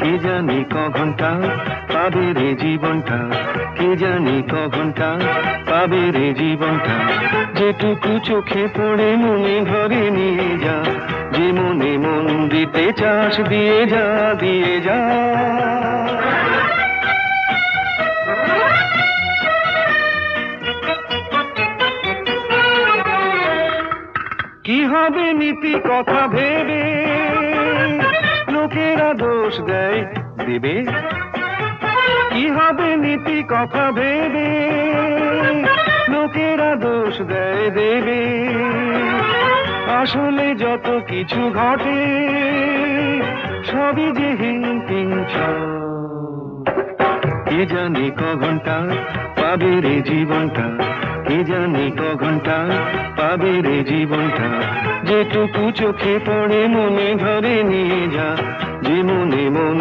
কে জানি ক ঘন্টা পাবে রে জীবনটা, কে জানি ক ঘন্টা পাবে রে জীবনটা। যেটুকু চোখে পড়ে মনে ঘরে নিয়ে যা, যে মনে মন দিতে চাস দিয়ে যা, দিয়ে যা। কি হবে নীতি কথা ভেবে লোকেরা দোষ দেয় দেবে, কি হবে নীতি কথা ভেবে লোকেরা দোষ দেয় দেবে। আসলে যত কিছু ঘটে সবই যে হিংটিং কে জানি ক ঘন্টা পাবে রে জীবনটা, কে জানি ক ঘন্টা পাবে রে জীবনটা। যেটুকু চোখে পড়ে মনে ঘরে নিয়ে যা, যে মনে মন